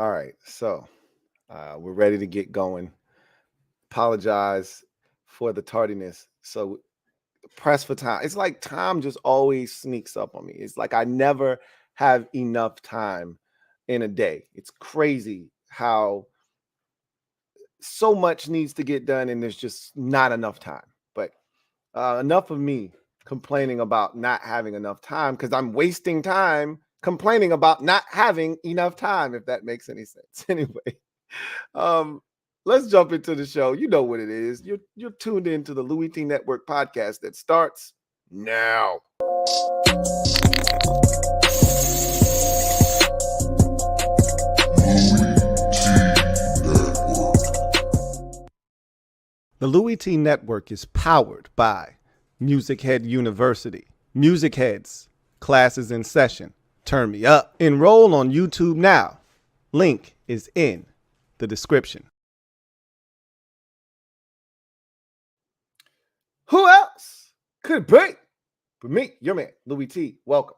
All right, so we're ready to get going. Apologize for the tardiness. So press for time. It's like time just always sneaks up on me. It's like I never have enough time in a day. It's crazy how so much needs to get done and there's just not enough time. But enough of me complaining about not having enough time because I'm wasting time complaining about not having enough time, if that makes any sense. Anyway, um, let's jump into the show. You know what it is. You're tuned into the LouieTeeNetwork podcast that starts now. The Louie T Network is powered by MusicHead University. MusicHeads, classes in session. Turn me up. Enroll on YouTube now. Link is in the description. Who else could be but me, your man, Louie T? Welcome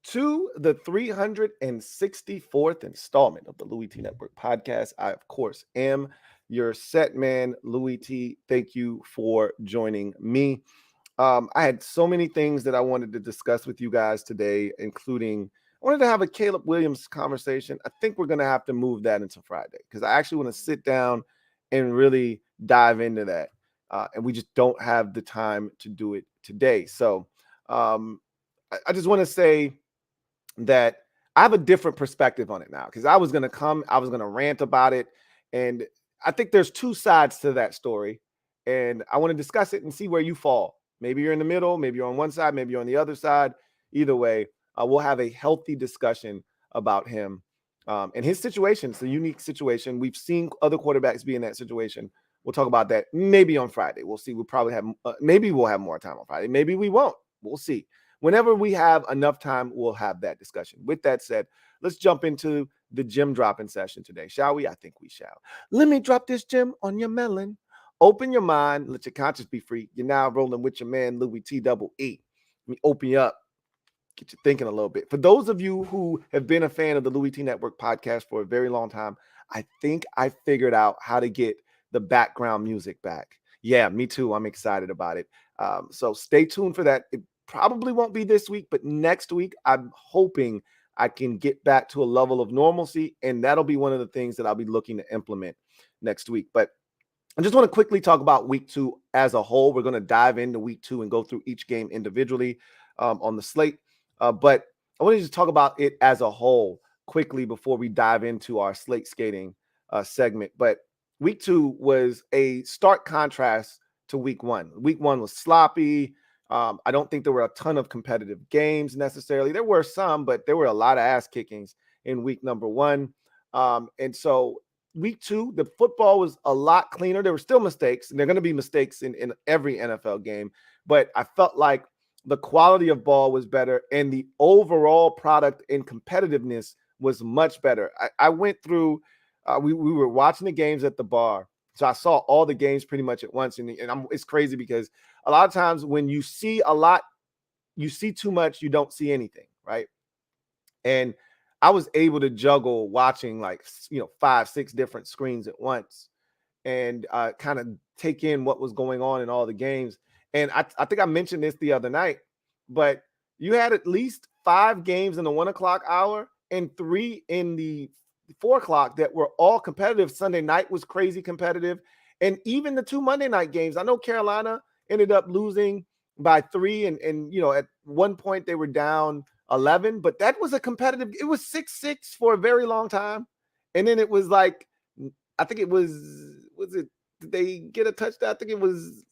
to the 364th installment of the Louie T Network podcast. I, of course, am your set man, Louie T. Thank you for joining me. I had so many things that I wanted to discuss with you guys today, including I wanted to have a Caleb Williams conversation. I think we're going to have to move that into Friday because I actually want to sit down and really dive into that. And we just don't have the time to do it today. So I just want to say that I have a different perspective on it now because I was going to rant about it. And I think there's two sides to that story. And I want to discuss it and see where you fall. Maybe you're in the middle, maybe you're on one side, maybe you're on the other side. Either way, we'll have a healthy discussion about him and his situation. It's a unique situation. We've seen other quarterbacks be in that situation. We'll talk about that maybe on Friday. We'll see. We'll probably have, maybe we'll have more time on Friday. Maybe we won't. We'll see. Whenever we have enough time, we'll have that discussion. With that said, let's jump into the Gem Droppin Session today, shall we? I think we shall. Let me drop this gem on your melon. Open your mind. Let your conscience be free. You're now rolling with your man, Louie T double E. Let me open you up. Get you thinking a little bit. For those of you who have been a fan of the Louie T Network podcast for a very long time, I think I figured out how to get the background music back. Yeah, me too. I'm excited about it. So stay tuned for that. It probably won't be this week, but next week, I'm hoping I can get back to a level of normalcy, and that'll be one of the things that I'll be looking to implement next week. But I just want to quickly talk about week 2 as a whole. We're going to dive into week 2 and go through each game individually on the slate. But I want to just talk about it as a whole quickly before we dive into our Slate Skatin segment. But week 2 was a stark contrast to week 1. Week 1 was sloppy. I don't think there were a ton of competitive games necessarily. There were some, but there were a lot of ass kickings in week number 1. And so week 2, the football was a lot cleaner. There were still mistakes, and there are going to be mistakes in every NFL game. But I felt like the quality of ball was better, and the overall product and competitiveness was much better. I went through, we were watching the games at the bar. So I saw all the games pretty much at once. And it's crazy because a lot of times when you see a lot, you see too much, you don't see anything, right? And I was able to juggle watching 5-6 different screens at once and kind of take in what was going on in all the games. And I think I mentioned this the other night, but you had at least 5 games in the 1 o'clock hour and 3 in the 4 o'clock that were all competitive. Sunday night was crazy competitive. And even the 2 Monday night games, I know Carolina ended up losing by 3. And at one point they were down 11, but that was a competitive. It was 6-6 for a very long time. And then it was like, I think it was it, did they get a touchdown? I think it was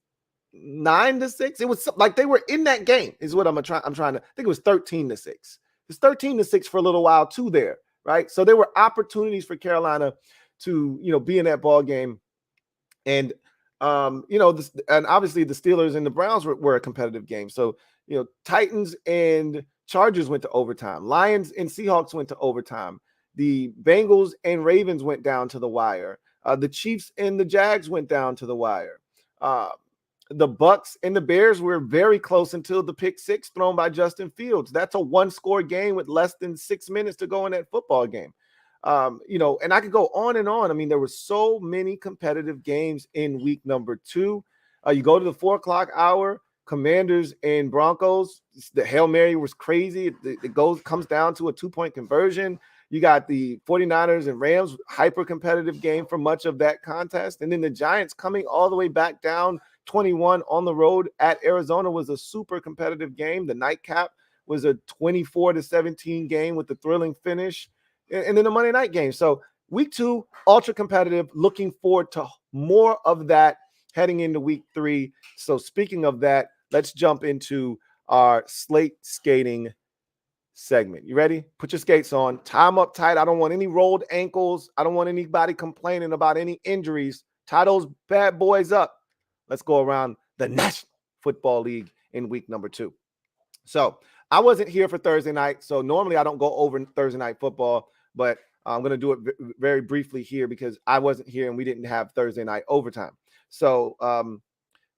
9-6. It was like they were in that game is what I'm trying to, I think it was 13-6. It was 13-6 for a little while too there. Right. So there were opportunities for Carolina to, be in that ball game. And, and obviously the Steelers and the Browns were a competitive game. So, Titans and Chargers went to overtime. Lions and Seahawks went to overtime. The Bengals and Ravens went down to the wire. The Chiefs and the Jags went down to the wire. The Bucks and the Bears were very close until the pick 6 thrown by Justin Fields. That's a 1-score game with less than 6 minutes to go in that football game. And I could go on and on. I mean, there were so many competitive games in week number 2. You go to the 4 o'clock hour, Commanders and Broncos. The Hail Mary was crazy. It comes down to a 2-point conversion. You got the 49ers and Rams, hyper competitive game for much of that contest. And then the Giants coming all the way back down 21 on the road at Arizona was a super competitive game. The nightcap was a 24-17 game with the thrilling finish. And then the Monday night game. So week 2, ultra competitive, looking forward to more of that heading into week 3. So speaking of that, let's jump into our Slate Skating segment. You ready? Put your skates on, tie them up tight. I don't want any rolled ankles. I don't want anybody complaining about any injuries. Tie those bad boys up. Let's go around the National Football League in week number 2. So I wasn't here for Thursday night. So normally I don't go over Thursday night football, but I'm going to do it very briefly here because I wasn't here and we didn't have Thursday night overtime. So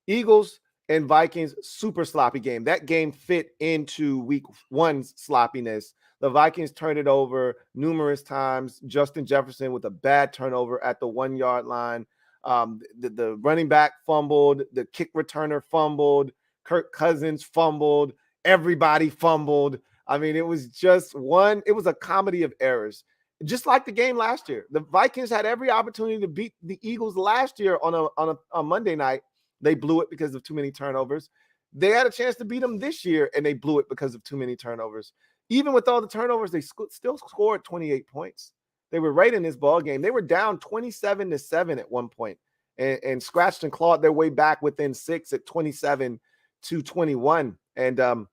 Eagles and Vikings, super sloppy game. That game fit into week 1's sloppiness. The Vikings turned it over numerous times. Justin Jefferson with a bad turnover at the 1-yard line. The running back fumbled. The kick returner fumbled. Kirk Cousins fumbled. Everybody fumbled. I mean, it was a comedy of errors. Just like the game last year. The Vikings had every opportunity to beat the Eagles last year on a Monday night. They blew it because of too many turnovers. They had a chance to beat them this year, and they blew it because of too many turnovers. Even with all the turnovers, they still scored 28 points. They were right in this ball game. They were down 27-7 at one point and scratched and clawed their way back within 6 at 27-21. And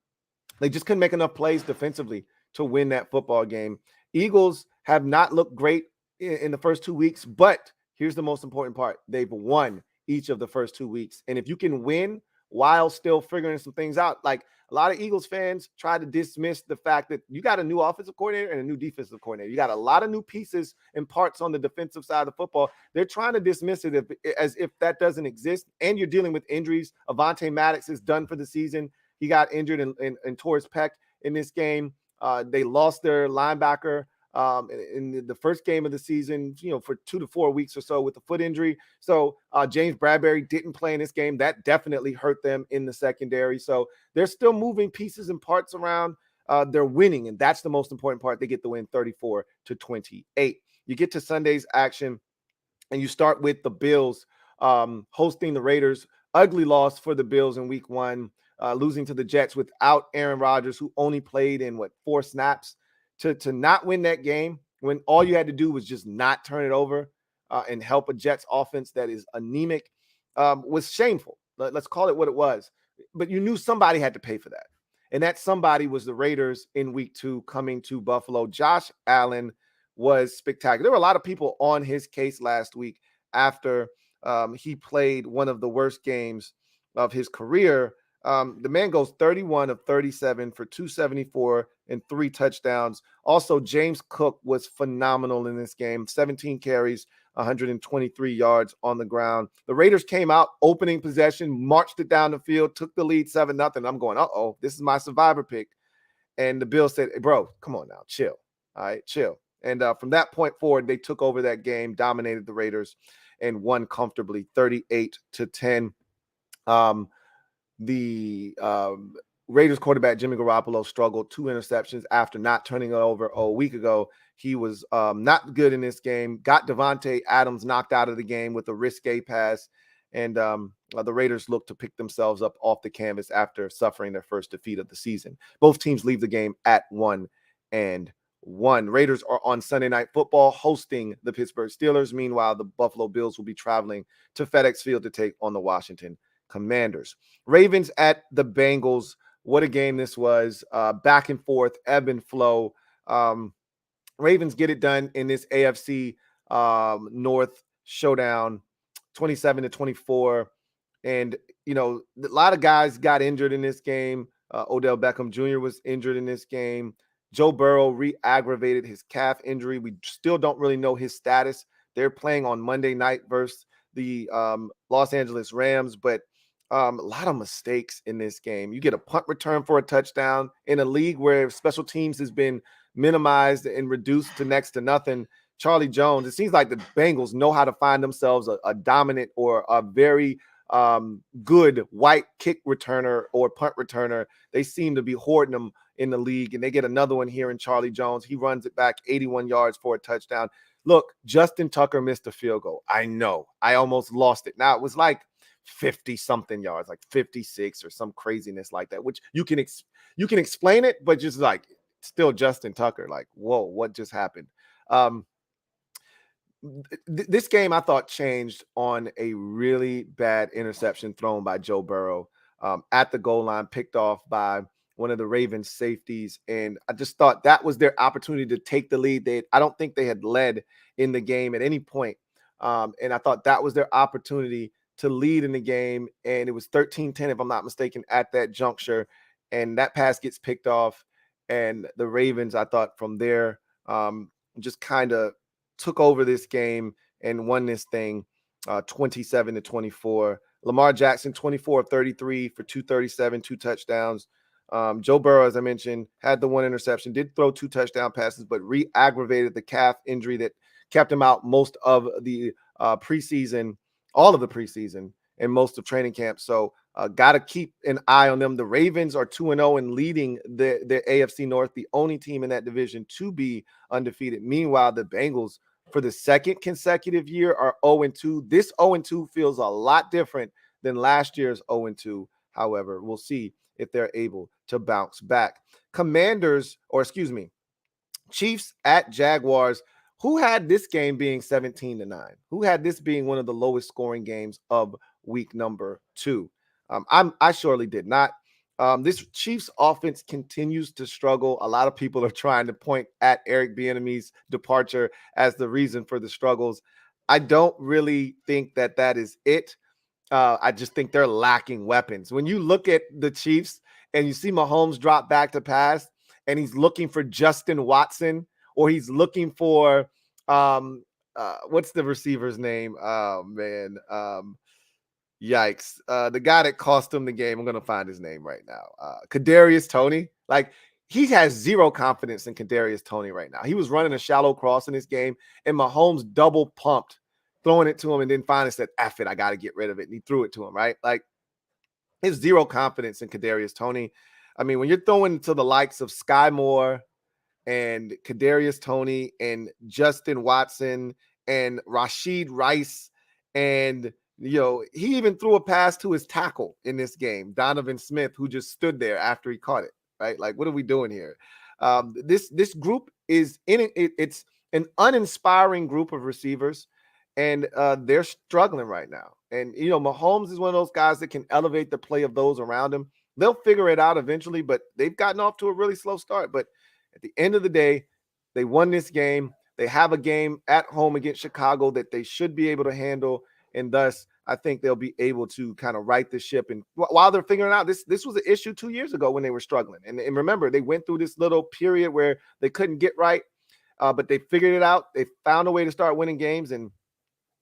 they just couldn't make enough plays defensively to win that football game. Eagles have not looked great in the first 2 weeks, but here's the most important part. They've won each of the first 2 weeks. And if you can win while still figuring some things out, like a lot of Eagles fans try to dismiss the fact that you got a new offensive coordinator and a new defensive coordinator. You got a lot of new pieces and parts on the defensive side of the football. They're trying to dismiss it as if that doesn't exist. And you're dealing with injuries. Avonte Maddox is done for the season. He got injured and tore his pec in this game. They lost their linebacker in the first game of the season, for 2 to 4 weeks or so with a foot injury. So James Bradbury didn't play in this game. That definitely hurt them in the secondary. So they're still moving pieces and parts around. They're winning, and that's the most important part. They get the win 34-28. You get to Sunday's action, and you start with the Bills hosting the Raiders. Ugly loss for the Bills in week 1, losing to the Jets without Aaron Rodgers, who only played in 4 snaps. To not win that game when all you had to do was just not turn it over and help a Jets offense that is anemic was shameful. Let's call it what it was. But you knew somebody had to pay for that. And that somebody was the Raiders in week 2 coming to Buffalo. Josh Allen was spectacular. There were a lot of people on his case last week after he played one of the worst games of his career. The man goes 31 of 37 for 274 and 3 touchdowns. Also, James Cook was phenomenal in this game. 17 carries, 123 yards on the ground. The Raiders came out opening possession, marched it down the field, took the lead 7-0. I'm going, uh-oh, this is my survivor pick. And the Bills said, hey, bro, come on now, chill. All right, chill. And from that point forward, they took over that game, dominated the Raiders, and won comfortably 38-10. The Raiders quarterback Jimmy Garoppolo struggled, 2 interceptions after not turning it over a week ago. He was not good in this game. Got Devontae Adams knocked out of the game with a risque pass, and the Raiders looked to pick themselves up off the canvas after suffering their first defeat of the season. Both teams leave the game at 1-1. Raiders are on Sunday Night Football hosting the Pittsburgh Steelers. Meanwhile, the Buffalo Bills will be traveling to FedEx Field to take on the Washington Commanders. Ravens at the Bengals. What a game this was. Back and forth, ebb and flow. Ravens get it done in this AFC North showdown, 27-24. And, a lot of guys got injured in this game. Odell Beckham Jr. was injured in this game. Joe Burrow re-aggravated his calf injury. We still don't really know his status. They're playing on Monday night versus the Los Angeles Rams, but a lot of mistakes in this game. You get a punt return for a touchdown in a league where special teams has been minimized and reduced to next to nothing. Charlie Jones, it seems like the Bengals know how to find themselves a dominant or a very good white kick returner or punt returner. They seem to be hoarding them in the league, and they get another one here in Charlie Jones. He runs it back 81 yards for a touchdown. Look, Justin Tucker missed a field goal. I know. I almost lost it. Now, it was like 50 something yards, like 56 or some craziness like that, which you can explain it, but just like still Justin Tucker, like, whoa, what just happened? This game I thought changed on a really bad interception thrown by Joe Burrow at the goal line, picked off by one of the Ravens safeties. And I just thought that was their opportunity to take the lead. I don't think they had led in the game at any point. And I thought that was their opportunity to lead in the game. And it was 13-10, if I'm not mistaken, at that juncture. And that pass gets picked off. And the Ravens, I thought from there, just kind of took over this game and won this thing 27-24. Lamar Jackson, 24-33 for 237, 2 touchdowns. Joe Burrow, as I mentioned, had the 1 interception, did throw 2 touchdown passes, but re-aggravated the calf injury that kept him out most of the preseason, all of the preseason, and most of training camp. So got to keep an eye on them. The Ravens are 2-0 and leading the AFC North, the only team in that division to be undefeated. Meanwhile, the Bengals, for the second consecutive year, are 0-2. This 0-2 feels a lot different than last year's 0-2. However, we'll see if they're able to bounce back. Chiefs at Jaguars. Who had this game being 17-9? Who had this being one of the lowest scoring games of week number 2? I surely did not. This Chiefs offense continues to struggle. A lot of people are trying to point at Eric Bieniemy's departure as the reason for the struggles. I don't really think that is it. I just think they're lacking weapons. When you look at the Chiefs and you see Mahomes drop back to pass and he's looking for Justin Watson, or he's looking for what's the receiver's name? Oh man. Yikes. The guy that cost him the game, I'm going to find his name right now. Kadarius Toney. Like, he has zero confidence in Kadarius Toney right now. He was running a shallow cross in this game, and Mahomes double pumped, throwing it to him, and then finally said, F it, I got to get rid of it. And he threw it to him, right? Like, he has zero confidence in Kadarius Toney. I mean, when you're throwing to the likes of Sky Moore and Kadarius Toney and Justin Watson and Rashid Rice, and he even threw a pass to his tackle in this game, Donovan Smith, who just stood there after he caught it, right? Like, what are we doing here? This group is it's an uninspiring group of receivers, and they're struggling right now. And Mahomes is one of those guys that can elevate the play of those around him. They'll figure it out eventually, but they've gotten off to a really slow start. But at the end of the day, they won this game. They have a game at home against Chicago that they should be able to handle, and thus I think they'll be able to kind of right the ship. And while they're figuring out, this was an issue 2 years ago when they were struggling. And remember, they went through this little period where they couldn't get right, but they figured it out. They found a way to start winning games and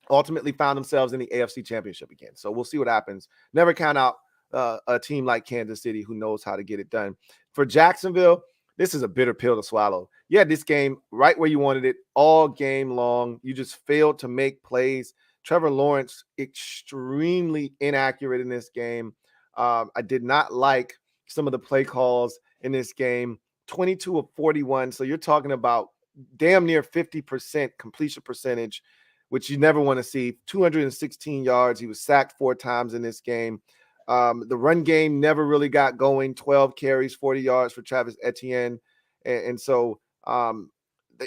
ultimately found themselves in the AFC Championship again. So we'll see what happens. Never count out a team like Kansas City who knows how to get it done. For Jacksonville, this is a bitter pill to swallow. You had this game right where you wanted it all game long. You just failed to make plays. Trevor Lawrence, extremely inaccurate in this game. I did not like some of the play calls in this game. 22 of 41. So you're talking about damn near 50% completion percentage, which you never want to see. 216 yards. He was sacked 4 times in this game. The run game never really got going. 12 carries, 40 yards for Travis Etienne. And so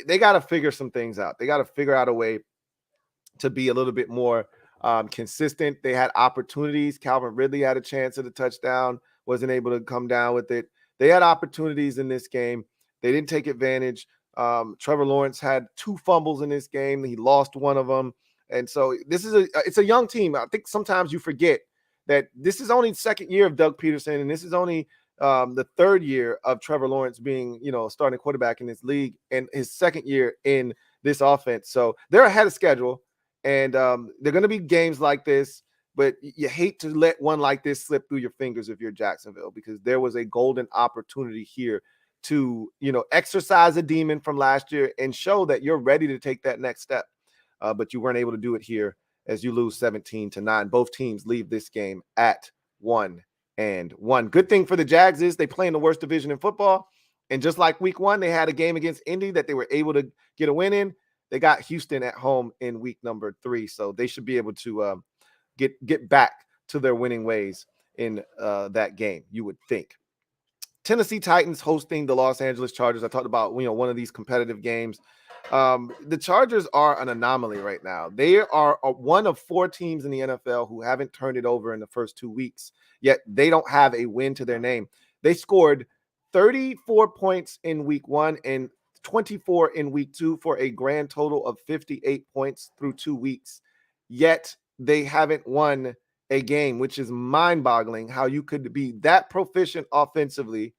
they got to figure some things out. They got to figure out a way to be a little bit more consistent. They had opportunities. Calvin Ridley had a chance at a touchdown, wasn't able to come down with it. They had opportunities in this game. They didn't take advantage. Trevor Lawrence had 2 fumbles in this game. He lost one of them. And so it's a young team. I think sometimes you forget that this is only the second year of Doug Peterson, and this is only the 3rd year of Trevor Lawrence being, starting quarterback in this league, and his 2nd year in this offense. So they're ahead of schedule, and they're going to be games like this, but you hate to let one like this slip through your fingers if you're Jacksonville, because there was a golden opportunity here to, exercise a demon from last year and show that you're ready to take that next step. But you weren't able to do it here as you lose 17-9. Both teams leave this game at 1-1. Good thing for the Jags is they play in the worst division in football. And just like week 1, they had a game against Indy that they were able to get a win in. They got Houston at home in week number 3. So they should be able to get back to their winning ways in that game, you would think. Tennessee Titans hosting the Los Angeles Chargers. I talked about, one of these competitive games. The Chargers are an anomaly right now. They are one of 4 teams in the NFL who haven't turned it over in the first 2 weeks, yet they don't have a win to their name. They scored 34 points in week 1 and 24 in week 2 for a grand total of 58 points through 2 weeks. Yet they haven't won a game, which is mind-boggling how you could be that proficient offensively,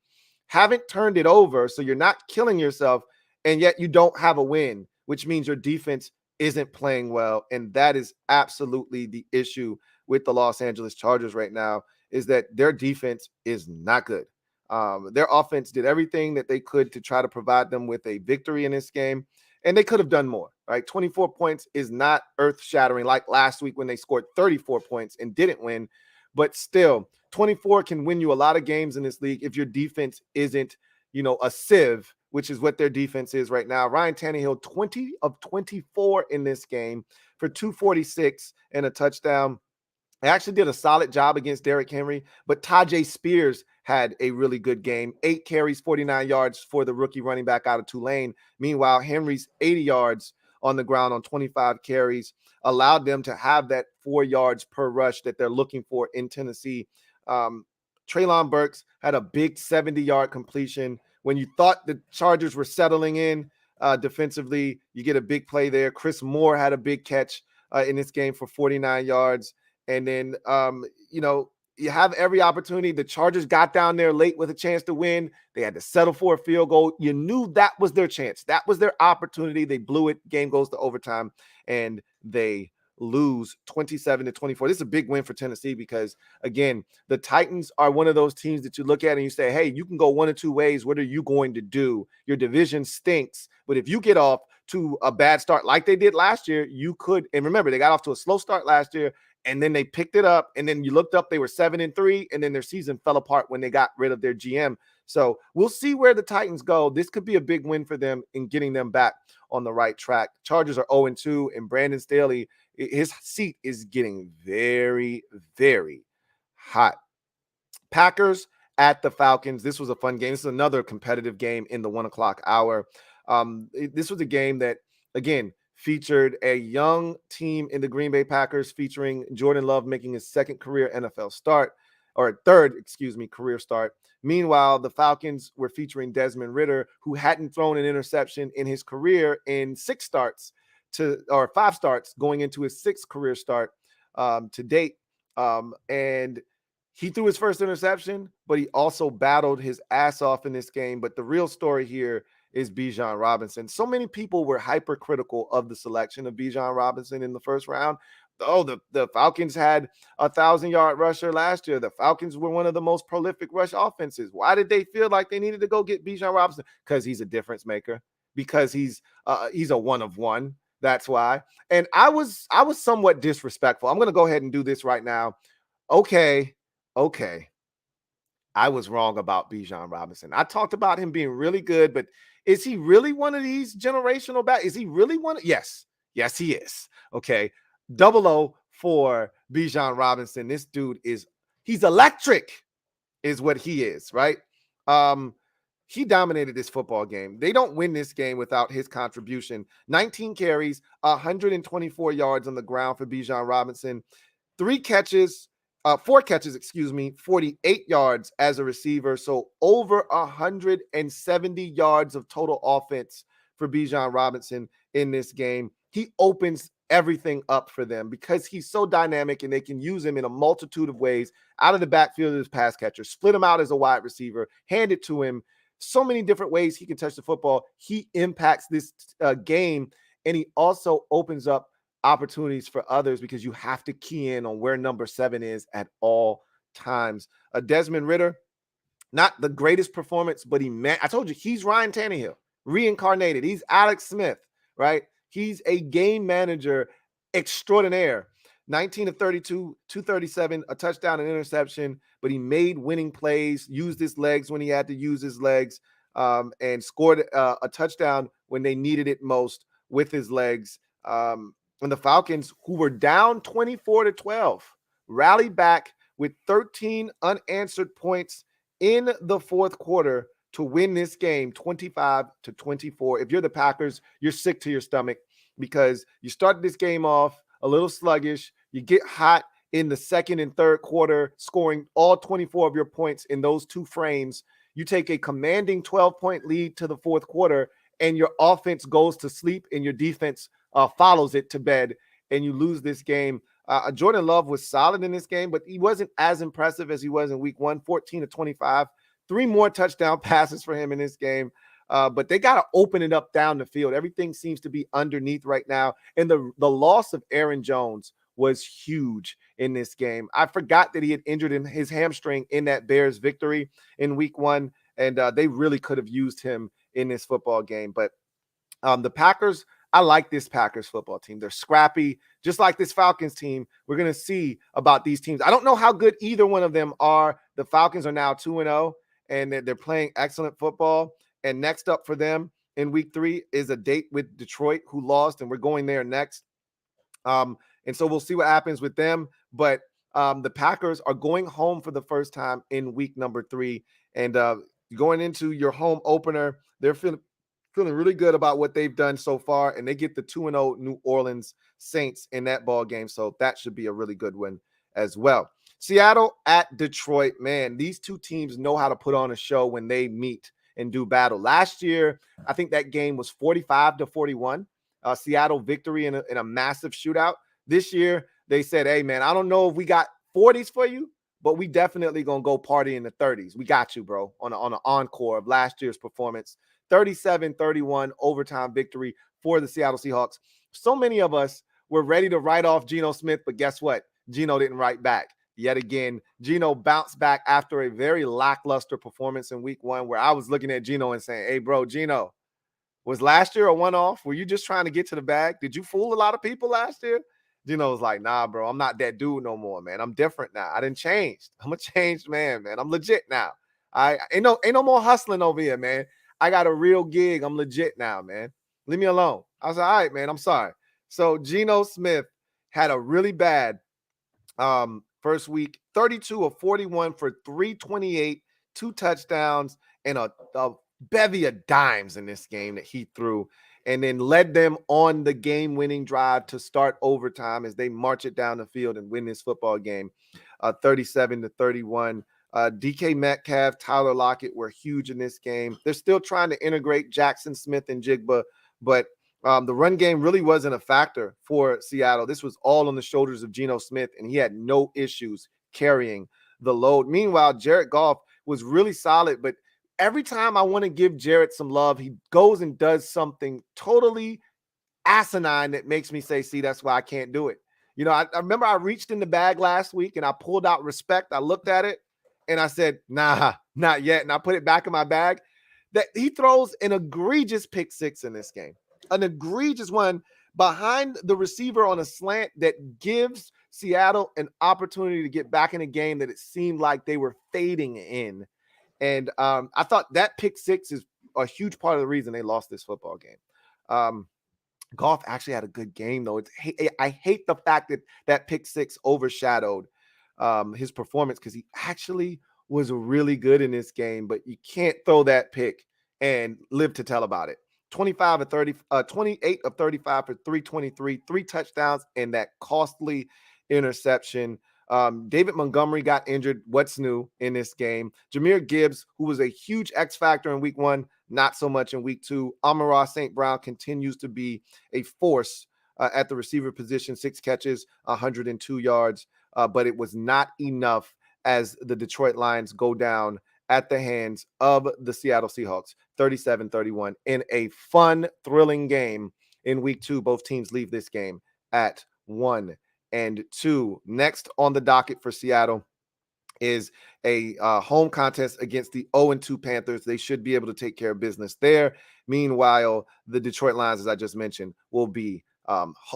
haven't turned it over, so you're not killing yourself, and yet you don't have a win, which means your defense isn't playing well. And that is absolutely the issue with the Los Angeles Chargers right now, is that their defense is not good. Their offense did everything that they could to try to provide them with a victory in this game, and they could have done more, right? 24 points is not earth-shattering like last week when they scored 34 points and didn't win, but still, 24 can win you a lot of games in this league if your defense isn't, a sieve, which is what their defense is right now. Ryan Tannehill, 20 of 24 in this game for 246 and a touchdown. They actually did a solid job against Derrick Henry, but Tajay Spears had a really good game. 8 carries, 49 yards for the rookie running back out of Tulane. Meanwhile, Henry's 80 yards on the ground on 25 carries allowed them to have that 4 yards per rush that they're looking for in Tennessee. Treylon Burks had a big 70-yard completion. When you thought the Chargers were settling in defensively, you get a big play there. Chris Moore had a big catch in this game for 49 yards. And then, you have every opportunity. The Chargers got down there late with a chance to win. They had to settle for a field goal. You knew that was their chance. That was their opportunity. They blew it. Game goes to overtime, and they lose 27-24. This is a big win for Tennessee because, again, the Titans are one of those teams that you look at and you say, hey, you can go one of 2 ways. What are you going to do? Your division stinks, but if you get off to a bad start like they did last year, you could. And remember, they got off to a slow start last year, and then they picked it up, and then you looked up, they were 7-3, and then their season fell apart when they got rid of their GM. So we'll see where the Titans go. This could be a big win for them in getting them back on the right track. Chargers are 0-2, and Brandon Staley, his seat is getting very, very hot. Packers at the Falcons. This was a fun game. This is another competitive game in the 1 o'clock hour. This was a game that, again, featured a young team in the Green Bay Packers featuring Jordan Love making his third career start. Meanwhile, the Falcons were featuring Desmond Ridder, who hadn't thrown an interception in his career in 5 starts going into his 6th career start to date. And he threw his first interception, but he also battled his ass off in this game. But the real story here is Bijan Robinson. So many people were hypercritical of the selection of Bijan Robinson in the first round. Oh, the Falcons had a 1,000-yard rusher last year. The Falcons were one of the most prolific rush offenses. Why did they feel like they needed to go get Bijan Robinson? Because he's a difference maker. Because he's a one of one. That's why. And I was somewhat disrespectful. I'm going to go ahead and do this right now. Okay. I was wrong about Bijan Robinson. I talked about him being really good, but is he really one of these generational backs? Is he really one? Yes, he is. Okay. 0-0 for Bijan Robinson. This dude he's electric, is what he is, right? He dominated this football game. They don't win this game without his contribution. 19 carries, 124 yards on the ground for Bijan Robinson. 4 catches, 48 yards as a receiver. So over 170 yards of total offense for Bijan Robinson in this game. He opens everything up for them because he's so dynamic and they can use him in a multitude of ways out of the backfield as pass catcher, split him out as a wide receiver, hand it to him. So many different ways he can touch the football. He impacts this game, and he also opens up opportunities for others because you have to key in on where number 7 is at all times. Desmond Ridder, Not the greatest performance, but I told you, he's Ryan Tannehill, reincarnated. He's Alex Smith, right? He's a game manager extraordinaire. 19 of 32, 237, a touchdown and interception, but he made winning plays, used his legs when he had to use his legs, and scored a touchdown when they needed it most with his legs. And the Falcons, who were down 24-12, rallied back with 13 unanswered points in the fourth quarter to win this game 25-24. If you're the Packers, you're sick to your stomach because you started this game off a little sluggish. You get hot in the second and third quarter, scoring all 24 of your points in those two frames. You take a commanding 12-point lead to the fourth quarter, and your offense goes to sleep and your defense follows it to bed, and you lose this game. Jordan Love was solid in this game, but he wasn't as impressive as he was in week 1, 14-25. 3 more touchdown passes for him in this game. But they got to open it up down the field. Everything seems to be underneath right now. And the loss of Aaron Jones was huge in this game. I forgot that he had injured his hamstring in that Bears victory in week 1. And they really could have used him in this football game. But the Packers, I like this Packers football team. They're scrappy, just like this Falcons team. We're going to see about these teams. I don't know how good either one of them are. The Falcons are now 2-0, and they're playing excellent football. And next up for them in week 3 is a date with Detroit, who lost, and we're going there next. And so we'll see what happens with them. But the Packers are going home for the first time in week number 3. And going into your home opener, they're feeling really good about what they've done so far, and they get the 2-0 New Orleans Saints in that ball game, so that should be a really good one as well. Seattle at Detroit, man, these two teams know how to put on a show when they meet and do battle. Last year, I think that game was 45-41, Seattle victory in a massive shootout. This year, they said, hey, man, I don't know if we got 40s for you, but we definitely going to go party in the 30s. We got you, bro, on an encore of last year's performance. 37-31 overtime victory for the Seattle Seahawks. So many of us were ready to write off Geno Smith, but guess what? Geno didn't write back. Yet again, Geno bounced back after a very lackluster performance in week 1, where I was looking at Geno and saying, hey, bro, Geno, was last year a one-off? Were you just trying to get to the bag? Did you fool a lot of people last year? Geno was like, nah, bro, I'm not that dude no more, man. I'm different now. I didn't change. I'm a changed man, man. I'm legit now. I ain't no more hustling over here, man. I got a real gig. I'm legit now, man. Leave me alone. I was like, all right, man, I'm sorry. So Geno Smith had a really bad first week, 32 of 41 for 328, 2 touchdowns, and a bevy of dimes in this game that he threw, and then led them on the game-winning drive to start overtime as they march it down the field and win this football game, 37-31. DK Metcalf, Tyler Lockett were huge in this game. They're still trying to integrate Jackson Smith and Jigba, but the run game really wasn't a factor for Seattle. This was all on the shoulders of Geno Smith, and he had no issues carrying the load. Meanwhile, Jared Goff was really solid, but every time I want to give Jared some love, he goes and does something totally asinine that makes me say, see, that's why I can't do it. You know, I remember I reached in the bag last week and I pulled out Respect. I looked at it and I said, nah, not yet. And I put it back in my bag. That he throws an egregious pick 6 in this game, an egregious one behind the receiver on a slant that gives Seattle an opportunity to get back in a game that it seemed like they were fading in. And I thought that pick 6 is a huge part of the reason they lost this football game. Goff actually had a good game, though. I hate the fact that pick 6 overshadowed his performance, because he actually was really good in this game, but you can't throw that pick and live to tell about it. 28 of 35 for 323, 3 touchdowns, and that costly interception. David Montgomery got injured. What's new in this game? Jahmyr Gibbs, who was a huge X factor in week 1, not so much in week 2. Amon-Ra St. Brown continues to be a force at the receiver position, 6 catches, 102 yards, but it was not enough as the Detroit Lions go down at the hands of the Seattle Seahawks, 37-31, in a fun, thrilling game in week 2. Both teams leave this game at 1-2. Next on the docket for Seattle, is a home contest against the 0-2 Panthers. They should be able to take care of business there. Meanwhile, the Detroit Lions, as I just mentioned, will be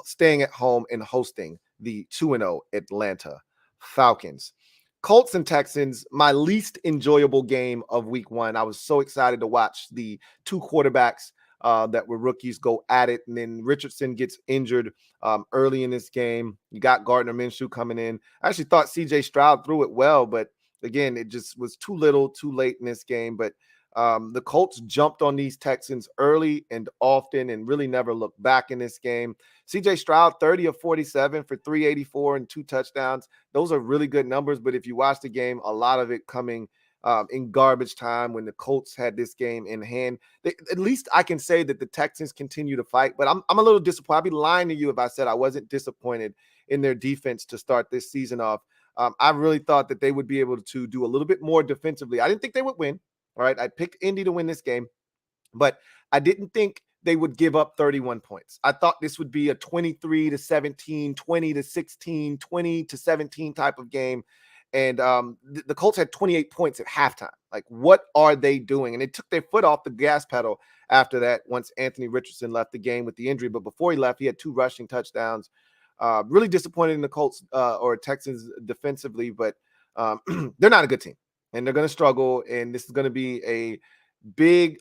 staying at home and hosting the 2-0 Atlanta Falcons. Colts and Texans, my least enjoyable game of week one. I was so excited to watch the two quarterbacks that were rookies go at it. And then Richardson gets injured early in this game. You got Gardner Minshew coming in. I actually thought CJ Stroud threw it well, but again, it just was too little, too late in this game. But the Colts jumped on these Texans early and often and really never looked back in this game. CJ Stroud, 30 of 47 for 384 and 2 touchdowns. Those are really good numbers, but if you watch the game, a lot of it coming in garbage time when the Colts had this game in hand. At least I can say that the Texans continue to fight, but I'm a little disappointed. I'd be lying to you if I said I wasn't disappointed in their defense to start this season off. I really thought that they would be able to do a little bit more defensively. I didn't think they would win. All right. I picked Indy to win this game, but I didn't think they would give up 31 points. I thought this would be a 23-17, 20-16, 20-17 type of game. And the Colts had 28 points at halftime. Like, what are they doing? And they took their foot off the gas pedal after that once Anthony Richardson left the game with the injury. But before he left, he had 2 rushing touchdowns. Really disappointed in the Colts or Texans defensively, but they're not a good team. And they're going to struggle. And this is going to be a big,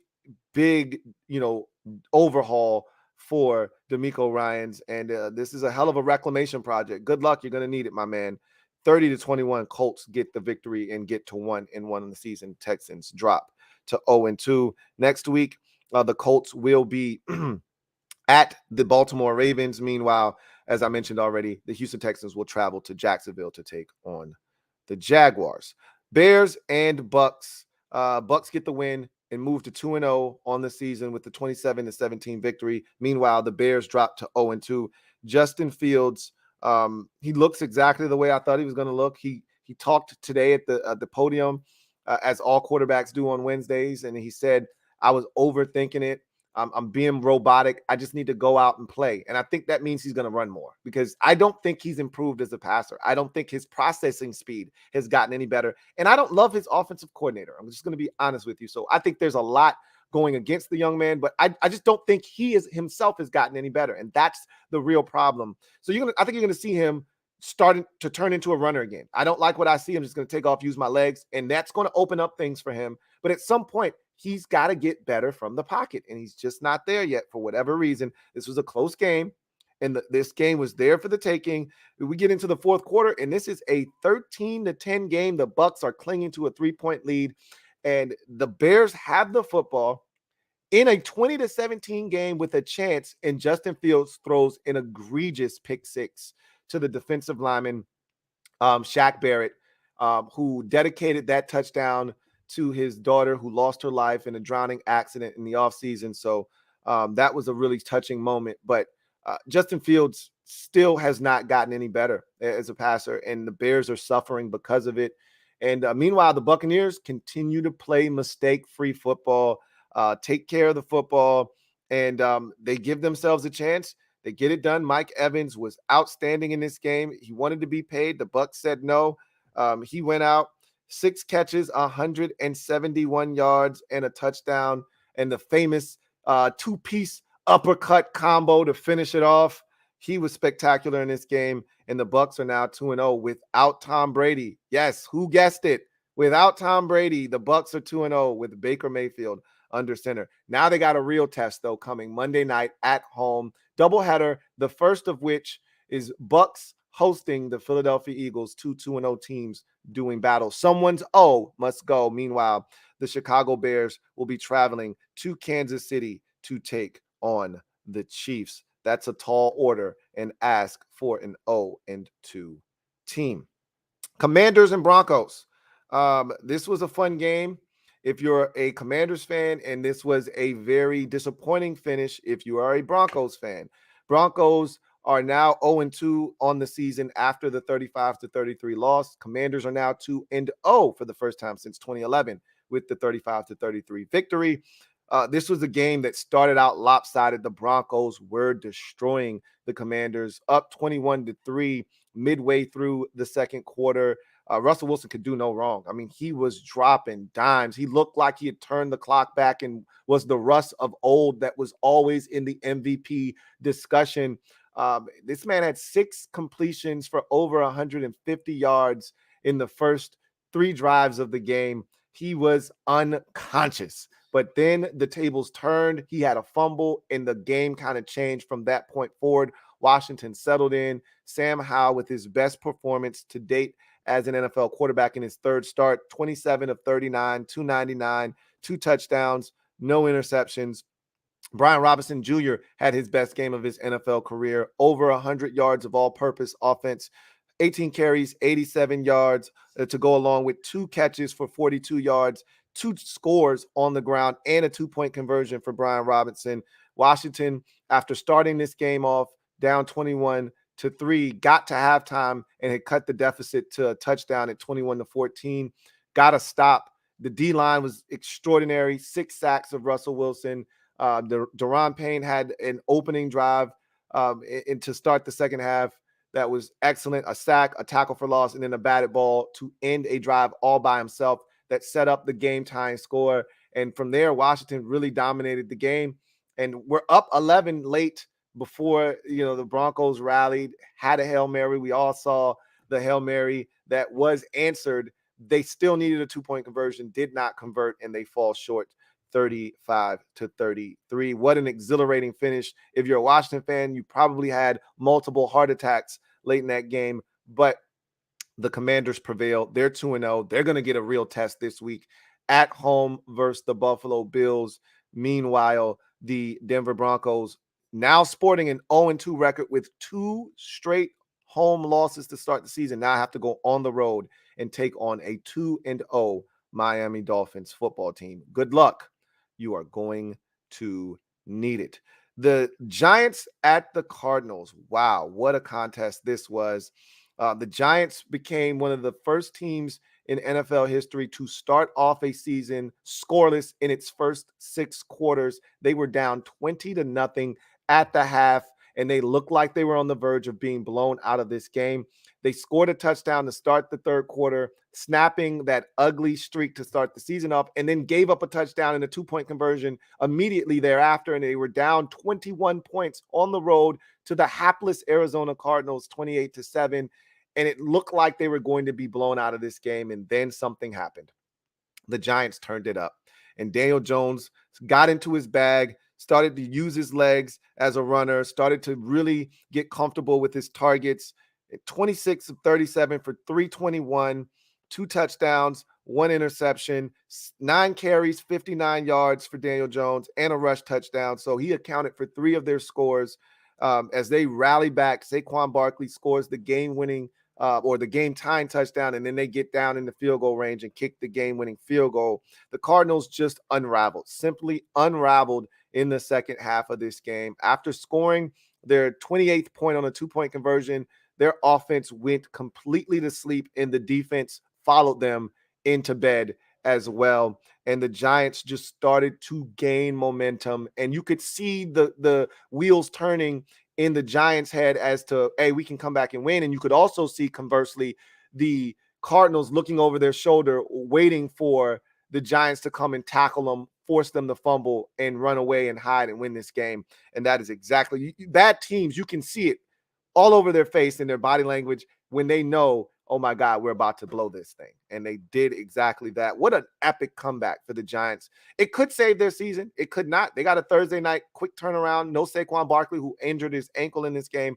overhaul for DeMeco Ryans. And this is a hell of a reclamation project. Good luck. You're going to need it, my man. 30-21, Colts get the victory and get to 1-1 in the season. Texans drop to 0-2. Next week, the Colts will be at the Baltimore Ravens. Meanwhile, as I mentioned already, the Houston Texans will travel to Jacksonville to take on the Jaguars. Bears and Bucks. Bucks get the win and move to 2-0 on the season with the 27-17 victory. Meanwhile, the Bears drop to 0-2. Justin Fields, he looks exactly the way I thought he was going to look. He talked today at the podium, as all quarterbacks do on Wednesdays, and he said, I was overthinking it. I'm being robotic. I just need to go out and play. And I think that means he's going to run more, because I don't think he's improved as a passer. I don't think his processing speed has gotten any better. And I don't love his offensive coordinator. I'm just going to be honest with you. So I think there's a lot going against the young man, but I just don't think he himself has gotten any better. And that's the real problem. So I think you're going to see him starting to turn into a runner again. I don't like what I see. I'm just going to take off, use my legs, and that's going to open up things for him. But at some point, he's got to get better from the pocket, and he's just not there yet for whatever reason. This was a close game, and this game was there for the taking. We get into the fourth quarter, and this is a 13-10 game. The Bucks are clinging to a 3-point lead, and the Bears have the football in a 20-17 game with a chance, and Justin Fields throws an egregious pick six to the defensive lineman, Shaq Barrett, who dedicated that touchdown to his daughter who lost her life in a drowning accident in the offseason. So that was a really touching moment. But Justin Fields still has not gotten any better as a passer, and the Bears are suffering because of it. And meanwhile, the Buccaneers continue to play mistake-free football, take care of the football, and they give themselves a chance. They get it done. Mike Evans was outstanding in this game. He wanted to be paid. The Bucs said no. He went out, 6 catches, 171 yards, and a touchdown, and the famous 2-piece uppercut combo to finish it off. He was spectacular in this game, and the Bucs are now 2-0 without Tom Brady. Yes, who guessed it? Without Tom Brady, the Bucs are 2-0 with Baker Mayfield under center. Now they got a real test, though, coming Monday night at home. Doubleheader, the first of which is Bucs hosting the Philadelphia Eagles, 2-0 teams doing battle. Someone's O must go. Meanwhile, the Chicago Bears will be traveling to Kansas City to take on the Chiefs. That's a tall order and ask for an 0-2 team. Commanders and Broncos. This was a fun game if you're a Commanders fan, and this was a very disappointing finish if you are a Broncos fan. Broncos are now 0-2 on the season after the 35-33 loss. Commanders are now 2-0 for the first time since 2011 with the 35-33 victory. This was a game that started out lopsided. The Broncos were destroying the Commanders, up 21-3 midway through the second quarter. Russell Wilson could do no wrong. I mean, he was dropping dimes. He looked like he had turned the clock back and was the Russ of old that was always in the MVP discussion. This man had 6 completions for over 150 yards in the first 3 drives of the game. He was unconscious. But then the tables turned. He had a fumble, and the game kind of changed from that point forward. Washington settled in. Sam Howell, with his best performance to date as an NFL quarterback in his third start, 27 of 39, 299, 2 touchdowns, no interceptions. Brian Robinson Jr. had his best game of his NFL career, over 100 yards of all-purpose offense, 18 carries, 87 yards to go along with 2 catches for 42 yards, 2 scores on the ground, and a 2-point conversion for Brian Robinson. Washington, after starting this game off down 21-3, got to halftime and had cut the deficit to a touchdown at 21-14. Got a stop. The D-line was extraordinary. 6 sacks of Russell Wilson. Daron Payne had an opening drive to start the second half that was excellent. A sack, a tackle for loss, and then a batted ball to end a drive all by himself that set up the game-tying score. And from there, Washington really dominated the game. And we're up 11 late before, the Broncos rallied, had a Hail Mary. We all saw the Hail Mary that was answered. They still needed a 2-point conversion, did not convert, and they fall short 35-33. What an exhilarating finish. If you're a Washington fan, you probably had multiple heart attacks late in that game, but the Commanders prevailed. They're 2-0. They're going to get a real test this week at home versus the Buffalo Bills. Meanwhile, the Denver Broncos, now sporting an 0-2 record with 2 straight home losses to start the season, now have to go on the road and take on a 2-0 Miami Dolphins football team. Good luck. You are going to need it. The Giants at the Cardinals. Wow, what a contest this was. The Giants became one of the first teams in NFL history to start off a season scoreless in its first 6 quarters. They were down 20-0 at the half, and they looked like they were on the verge of being blown out of this game. They scored a touchdown to start the third quarter, snapping that ugly streak to start the season off, and then gave up a touchdown and a 2-point conversion immediately thereafter, and they were down 21 points on the road to the hapless Arizona Cardinals, 28-7, and it looked like they were going to be blown out of this game, and then something happened. The Giants turned it up, and Daniel Jones got into his bag, started to use his legs as a runner, started to really get comfortable with his targets. 26 of 37 for 321, 2 touchdowns, 1 interception, 9 carries, 59 yards for Daniel Jones, and a rush touchdown. So he accounted for 3 of their scores. As they rally back, Saquon Barkley scores the game-winning or the game-tying touchdown, and then they get down in the field goal range and kick the game-winning field goal. The Cardinals just simply unraveled in the second half of this game. After scoring their 28th point on a 2-point conversion, their offense went completely to sleep, and the defense followed them into bed as well. And the Giants just started to gain momentum, and you could see the wheels turning in the Giants' head as to, hey, we can come back and win. And you could also see, conversely, the Cardinals looking over their shoulder, waiting for the Giants to come and tackle them, force them to fumble, and run away and hide and win this game. And that is exactly bad teams. You can see it all over their face and their body language when they know, oh my God, we're about to blow this thing. And they did exactly that. What an epic comeback for the Giants. It could save their season. It could not. They got a Thursday night quick turnaround. No Saquon Barkley, who injured his ankle in this game,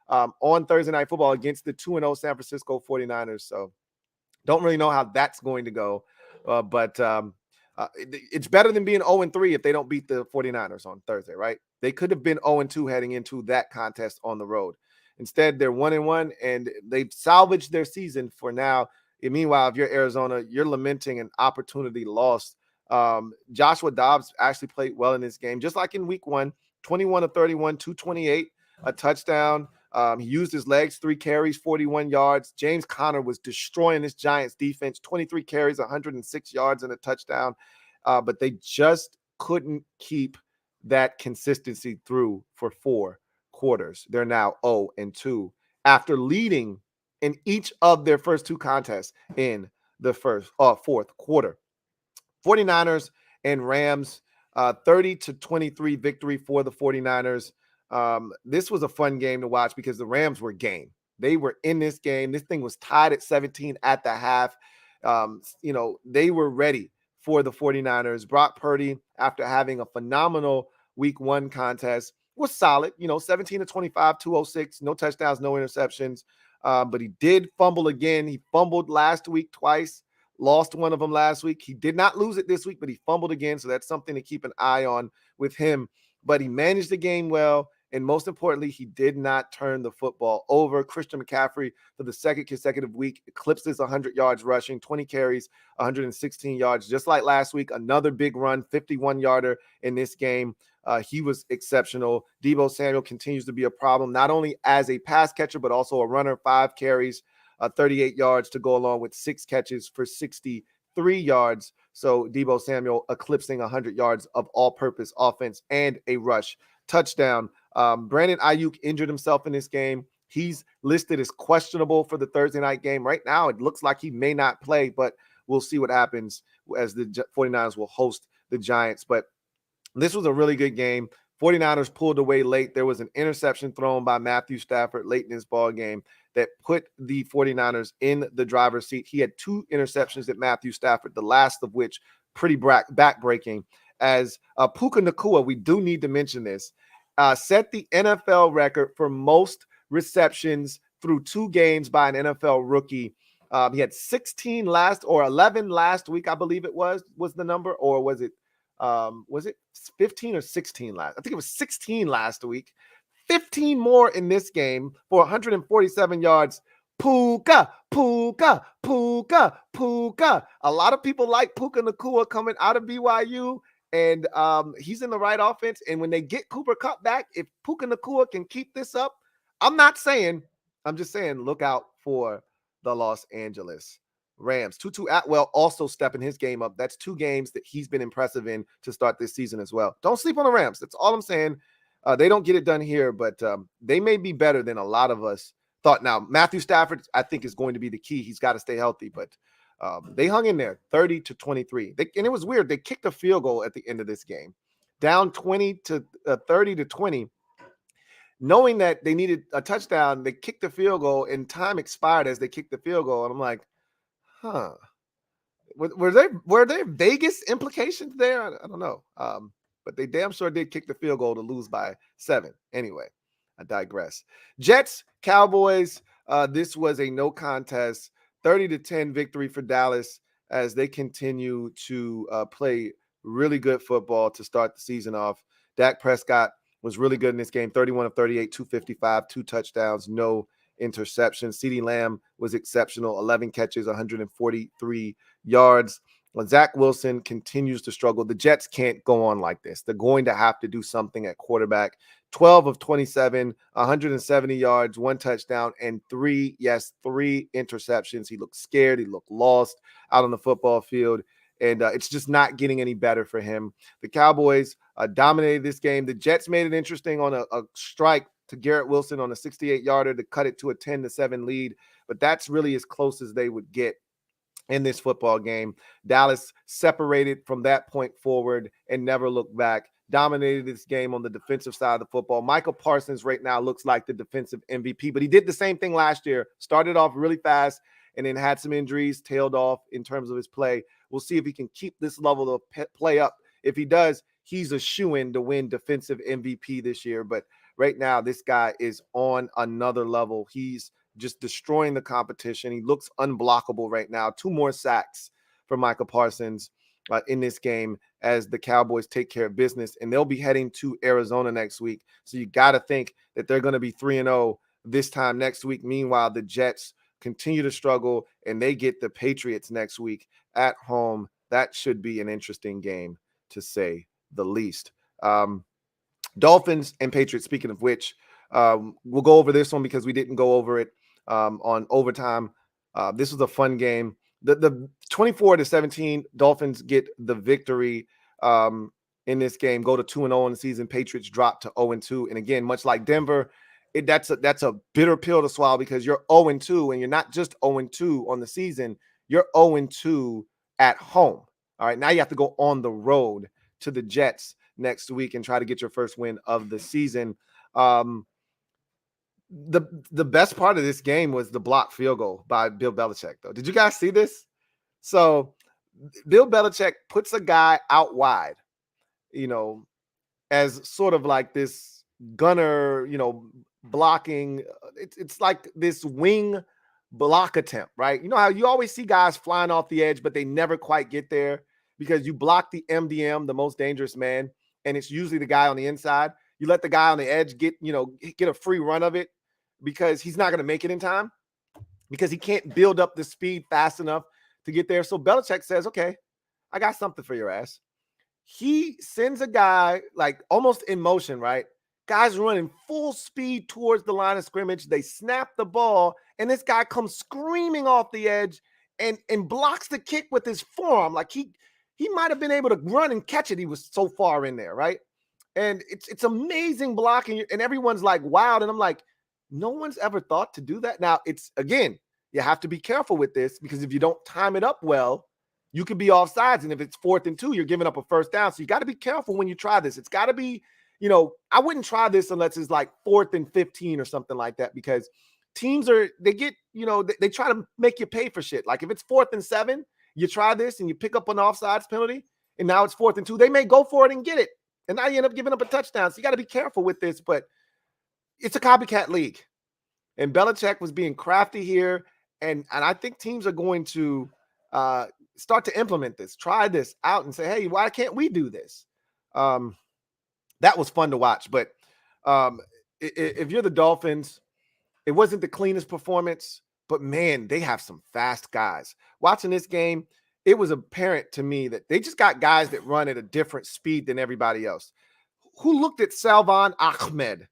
on Thursday Night Football against the 2-0 San Francisco 49ers. So don't really know how that's going to go. But it's better than being 0-3 if they don't beat the 49ers on Thursday, right? They could have been 0-2 heading into that contest on the road. Instead, they're 1-1, and they've salvaged their season for now. And meanwhile, if you're Arizona, you're lamenting an opportunity lost. Joshua Dobbs actually played well in this game, just like in week 1, 21 of 31, 228, a touchdown. He used his legs, 3 carries, 41 yards. James Conner was destroying this Giants defense, 23 carries, 106 yards, and a touchdown. But they just couldn't keep that consistency through for 4 quarters. They're now 0-2 after leading in each of their first two contests in the fourth quarter. 49ers and Rams, 30-23 victory for the 49ers. This was a fun game to watch because the Rams were game. They were in this game. This thing was tied at 17 at the half. They were ready for the 49ers. Brock Purdy, after having a phenomenal week one contest, was solid. 17-25, 206, no touchdowns, no interceptions. But he did fumble again. He fumbled last week twice. Lost one of them last week. He did not lose it this week, but he fumbled again. So that's something to keep an eye on with him. But he managed the game well. And most importantly, he did not turn the football over. Christian McCaffrey, for the second consecutive week, eclipses 100 yards rushing, 20 carries, 116 yards. Just like last week, another big run, 51-yarder in this game. He was exceptional. Deebo Samuel continues to be a problem, not only as a pass catcher, but also a runner, 5 carries. 38 yards to go along with 6 catches for 63 yards. So Deebo Samuel eclipsing 100 yards of all-purpose offense and a rush touchdown. Brandon Ayuk injured himself in this game. He's listed as questionable for the Thursday night game. Right now, it looks like he may not play, but we'll see what happens as the 49ers will host the Giants. But this was a really good game. 49ers pulled away late. There was an interception thrown by Matthew Stafford late in this ball game that put the 49ers in the driver's seat. He had 2 interceptions at Matthew Stafford, the last of which pretty backbreaking. As Puka Nacua, we do need to mention this, set the NFL record for most receptions through 2 games by an NFL rookie. He had 11 last week, I believe it was the number, or was it 15 or 16 last? I think it was 16 last week. 15 more in this game for 147 yards. Puka. A lot of people like Puka Nacua coming out of BYU, and he's in the right offense. And when they get Cooper Kupp back, if Puka Nacua can keep this up, I'm just saying, look out for the Los Angeles Rams. Tutu Atwell also stepping his game up. That's 2 games that he's been impressive in to start this season as well. Don't sleep on the Rams. That's all I'm saying. They don't get it done here, but they may be better than a lot of us thought. Now, Matthew Stafford, I think, is going to be the key. He's got to stay healthy, but they hung in there 30-23. And it was weird. They kicked a field goal at the end of this game, down 30-20. Knowing that they needed a touchdown, they kicked the field goal, and time expired as they kicked the field goal. And I'm like, were there Vegas implications there? I don't know. But they damn sure did kick the field goal to lose by 7. Anyway, I digress. Jets, Cowboys, this was a no contest, 30-10 victory for Dallas as they continue to play really good football to start the season off. Dak Prescott was really good in this game, 31 of 38, 255, 2 touchdowns, no interceptions. CeeDee Lamb was exceptional, 11 catches, 143 yards. When Zach Wilson continues to struggle, the Jets can't go on like this. They're going to have to do something at quarterback. 12 of 27, 170 yards, 1 touchdown, and 3 interceptions. He looked scared. He looked lost out on the football field, and it's just not getting any better for him. The Cowboys dominated this game. The Jets made it interesting on a strike to Garrett Wilson on a 68-yarder to cut it to a 10-7 lead, but that's really as close as they would get in this football game. Dallas separated from that point forward and never looked back. Dominated this game on the defensive side of the football. Michael Parsons right now looks like the defensive MVP, but he did the same thing last year. Started off really fast and then had some injuries, tailed off in terms of his play. We'll see if he can keep this level of play up. If he does, he's a shoo-in to win defensive MVP this year. But right now, this guy is on another level. He's just destroying the competition. He looks unblockable right now. 2 more sacks for Michael Parsons in this game as the Cowboys take care of business, and they'll be heading to Arizona next week. So you got to think that they're going to be 3-0 this time next week. Meanwhile, the Jets continue to struggle, and they get the Patriots next week at home. That should be an interesting game, to say the least. Dolphins and Patriots, speaking of which, we'll go over this one because we didn't go over it on overtime. This was a fun game. The 24-17 Dolphins get the victory in this game, go to 2-0 in the season. Patriots drop to 0-2. And again, much like Denver that's a bitter pill to swallow because you're 0-2, and you're not just 0-2 on the season, you're 0-2 at home. All right, now you have to go on the road to the Jets next week and try to get your first win of the season. The best part of this game was the blocked field goal by Bill Belichick, though. Did you guys see this? So Bill Belichick puts a guy out wide, as sort of like this gunner, blocking. It's like this wing block attempt, right? You know how you always see guys flying off the edge, but they never quite get there because you block the MDM, the most dangerous man, and it's usually the guy on the inside. You let the guy on the edge get a free run of it because he's not going to make it in time because he can't build up the speed fast enough to get there. So Belichick says, okay, I got something for your ass. He sends a guy like almost in motion, right? Guys running full speed towards the line of scrimmage. They snap the ball, and this guy comes screaming off the edge and blocks the kick with his forearm. Like he might have been able to run and catch it. He was so far in there, right? And it's amazing blocking, and everyone's like, wow. And I'm like, no one's ever thought to do that. Now, it's, again, you have to be careful with this because if you don't time it up well, you could be offsides. And if it's 4th and 2, you're giving up a first down. So you got to be careful when you try this. It's got to be, I wouldn't try this unless it's like 4th and 15 or something like that, because teams they try to make you pay for shit. Like if it's 4th and 7, you try this and you pick up an offsides penalty and now it's 4th and 2, they may go for it and get it. And now you end up giving up a touchdown. So you got to be careful with this, but it's a copycat league. And Belichick was being crafty here. And I think teams are going to start to implement this, try this out and say, hey, why can't we do this? That was fun to watch. But if you're the Dolphins, it wasn't the cleanest performance, but man, they have some fast guys. Watching this game, it was apparent to me that they just got guys that run at a different speed than everybody else. Who looked at Salvon Ahmed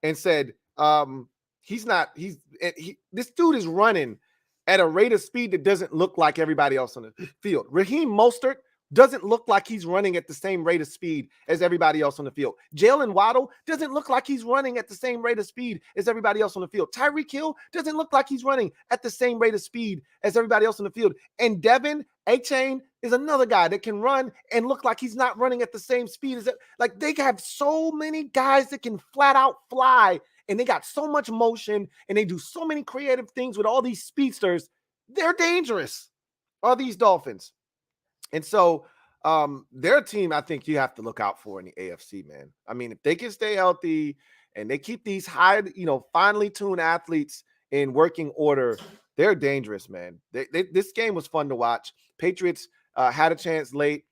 and said, this dude is running at a rate of speed that doesn't look like everybody else on the field. Raheem Mostert doesn't look like he's running at the same rate of speed as everybody else on the field. Jalen Waddle doesn't look like he's running at the same rate of speed as everybody else on the field. Tyreek Hill doesn't look like he's running at the same rate of speed as everybody else on the field. And Devin A-Chain is another guy that can run and look like he's not running at the same speed as it. Like they have so many guys that can flat out fly, and they got so much motion, and they do so many creative things with all these speedsters. They're dangerous, are these Dolphins. And so they're a team I think you have to look out for in the AFC, man. I mean, if they can stay healthy and they keep these high, finely tuned athletes in working order, they're dangerous, man. This game was fun to watch. Patriots had a chance late.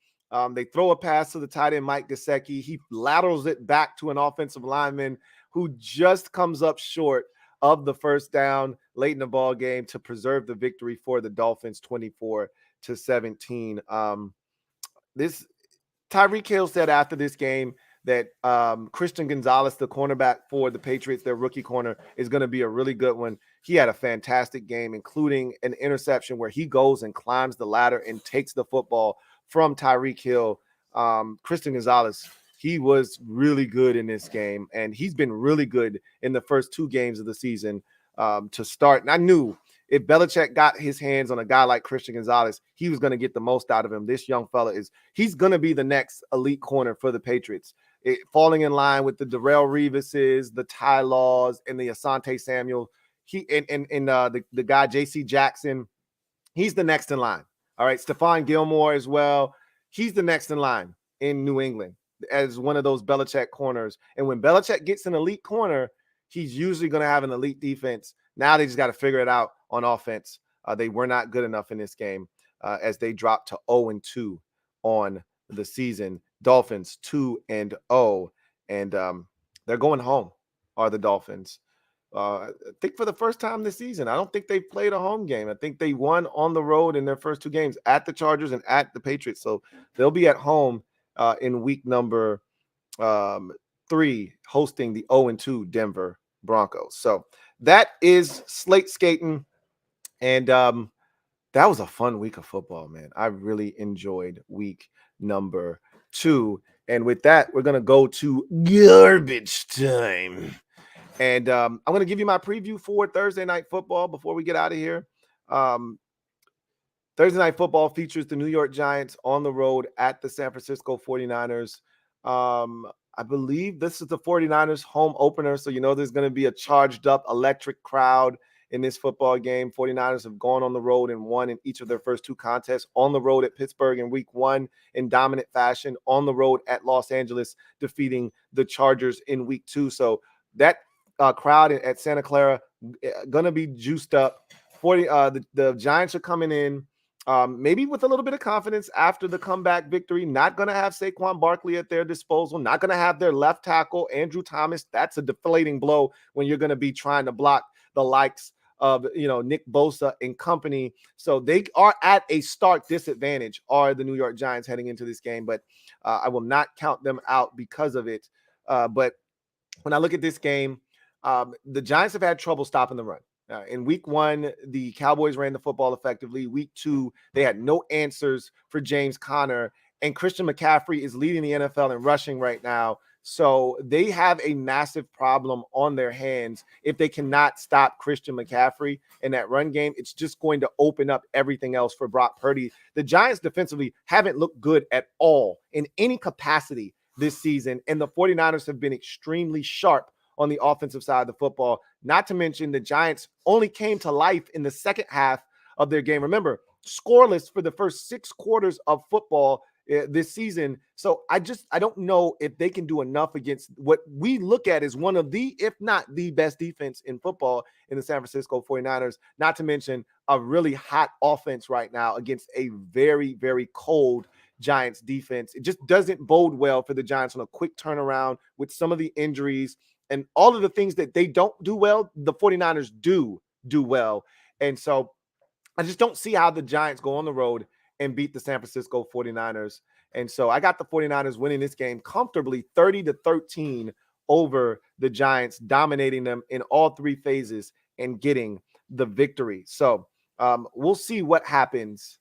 They throw a pass to the tight end, Mike Gesicki. He laterals it back to an offensive lineman who just comes up short of the first down late in the ball game to preserve the victory for the Dolphins, 24-17. This Tyreek Hill said after this game that Christian Gonzalez, the cornerback for the Patriots, their rookie corner, is going to be a really good one. He had a fantastic game, including an interception where he goes and climbs the ladder and takes the football from Tyreek Hill. Christian Gonzalez, he was really good in this game, and he's been really good in the first 2 games of the season to start. And I knew if Belichick got his hands on a guy like Christian Gonzalez, he was going to get the most out of him. This young fella he's going to be the next elite corner for the Patriots. Falling in line with the Darrelle Revises, the Ty Laws, and the Asante Samuel. The guy J.C. Jackson, he's the next in line. All right, Stephon Gilmore as well. He's the next in line in New England as one of those Belichick corners. And when Belichick gets an elite corner, he's usually going to have an elite defense. Now they just got to figure it out on offense. They were not good enough in this game as they dropped to 0-2 on the season. Dolphins 2-0, and they're going home, are the Dolphins. I think for the first time this season. I don't think they've played a home game. I think they won on the road in their first 2 games at the Chargers and at the Patriots. So they'll be at home in week number 3 hosting the 0-2 Denver Broncos. So that is Slate Skatin, and that was a fun week of football, man. I really enjoyed week number 2. And with that, we're going to go to garbage time. And I'm going to give you my preview for Thursday Night Football before we get out of here. Thursday Night Football features the New York Giants on the road at the San Francisco 49ers. I believe this is the 49ers home opener, so you know there's going to be a charged up electric crowd in this football game. 49ers have gone on the road and won in each of their first two contests, on the road at Pittsburgh in week 1 in dominant fashion, on the road at Los Angeles, defeating the Chargers in week 2. So that crowd at Santa Clara going to be juiced up. The Giants are coming in maybe with a little bit of confidence after the comeback victory. Not going to have Saquon Barkley at their disposal. Not going to have their left tackle, Andrew Thomas. That's a deflating blow when you're going to be trying to block the likes of, Nick Bosa and company. So they are at a stark disadvantage, are the New York Giants heading into this game. But I will not count them out because of it. But when I look at this game, the Giants have had trouble stopping the run. In week 1, the Cowboys ran the football effectively. Week 2, they had no answers for James Conner, and Christian McCaffrey is leading the NFL in rushing right now. So they have a massive problem on their hands. If they cannot stop Christian McCaffrey in that run game, it's just going to open up everything else for Brock Purdy. The Giants defensively haven't looked good at all in any capacity this season, and the 49ers have been extremely sharp on the offensive side of the football. Not to mention the Giants only came to life in the second half of their game. Remember, scoreless for the first 6 quarters of football this season. So I don't know if they can do enough against what we look at as one of the, if not the best defense in football in the San Francisco 49ers, not to mention a really hot offense right now against a very, very cold Giants defense. It just doesn't bode well for the Giants on a quick turnaround with some of the injuries and all of the things that they don't do well, the 49ers do well. And so I just don't see how the Giants go on the road and beat the San Francisco 49ers. And so I got the 49ers winning this game comfortably 30-13 over the Giants, dominating them in all 3 phases and getting the victory. So we'll see what happens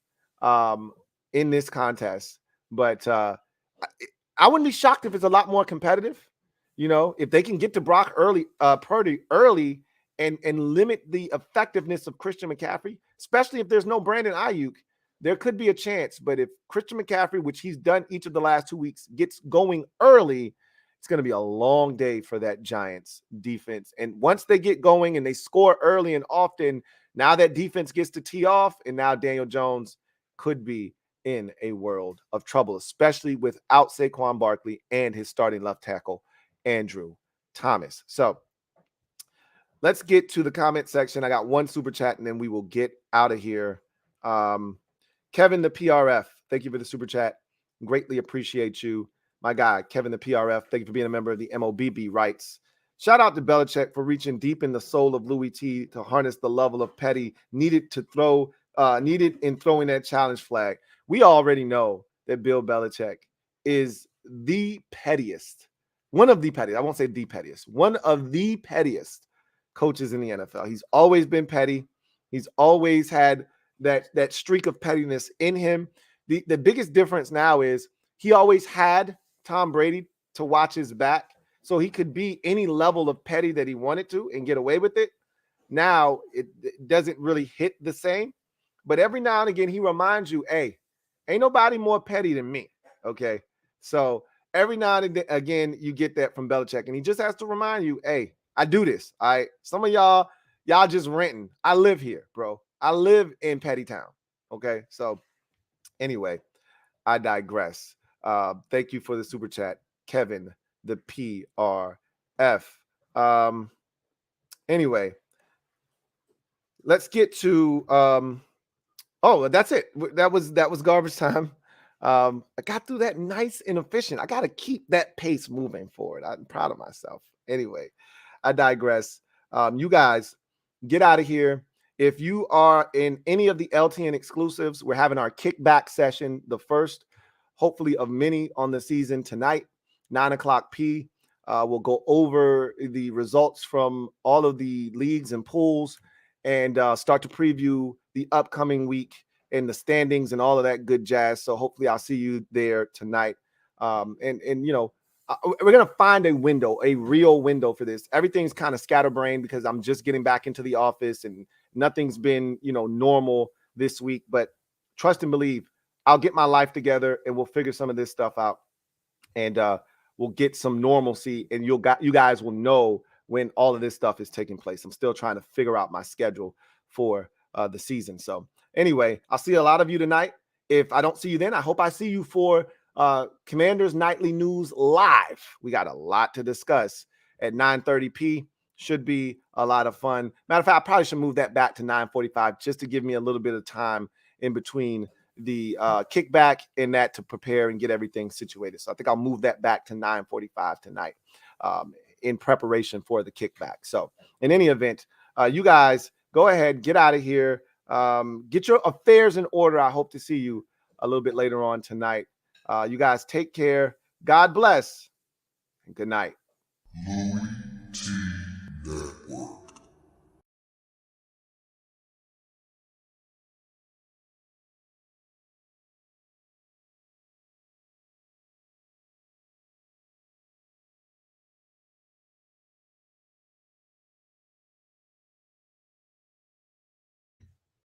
in this contest. But I wouldn't be shocked if it's a lot more competitive. If they can get to Brock Purdy early and limit the effectiveness of Christian McCaffrey, especially if there's no Brandon Ayuk, there could be a chance. But if Christian McCaffrey, which he's done each of the last 2 weeks, gets going early, it's going to be a long day for that Giants defense. And once they get going and they score early and often, now that defense gets to tee off, and now Daniel Jones could be in a world of trouble, especially without Saquon Barkley and his starting left tackle, Andrew Thomas. So let's get to the comment section. I got one super chat and then we will get out of here. Kevin the PRF, thank you for the super chat. Greatly appreciate you. My guy, Kevin the PRF, thank you for being a member of the MOBB Rights. Shout out to Belichick for reaching deep in the soul of Louie T to harness the level of petty needed in throwing that challenge flag. We already know that Bill Belichick is the pettiest. One of the pettiest, I won't say the pettiest, one of the pettiest coaches in the NFL. He's always been petty. He's always had that streak of pettiness in him. The biggest difference now is he always had Tom Brady to watch his back, so he could be any level of petty that he wanted to and get away with it. Now it doesn't really hit the same, but every now and again he reminds you, hey, ain't nobody more petty than me, okay? So every now and again, you get that from Belichick, and he just has to remind you, hey, I do this. Some of y'all just renting. I live here, bro. I live in Petty Town. Okay. So anyway, I digress. Thank you for the super chat, Kevin, the PRF. Anyway, let's get to that's it. That was garbage time. I got through that nice and efficient. I got to keep that pace moving forward. I'm proud of myself. Anyway, I digress. You guys get out of here. If you are in any of the LTN exclusives, we're having our kickback session, the first, hopefully, of many on the season tonight, 9:00 p. We'll go over the results from all of the leagues and pools and start to preview the upcoming week and the standings and all of that good jazz. So hopefully I'll see you there tonight. And we're going to find a window, a real window for this. Everything's kind of scatterbrained because I'm just getting back into the office and nothing's been, normal this week. But trust and believe, I'll get my life together and we'll figure some of this stuff out. And we'll get some normalcy, and you guys will know when all of this stuff is taking place. I'm still trying to figure out my schedule for the season. So anyway, I'll see a lot of you tonight. If I don't see you then, I hope I see you for Commanders Nightly News Live. We got a lot to discuss at 9:30 p. Should be a lot of fun. Matter of fact, I probably should move that back to 9:45 just to give me a little bit of time in between the kickback and that to prepare and get everything situated. So I think I'll move that back to 9:45 tonight in preparation for the kickback. So in any event, you guys go ahead, get out of here, get your affairs in order. I hope to see you a little bit later on tonight. You guys take care. God bless and good night. Louie T Network.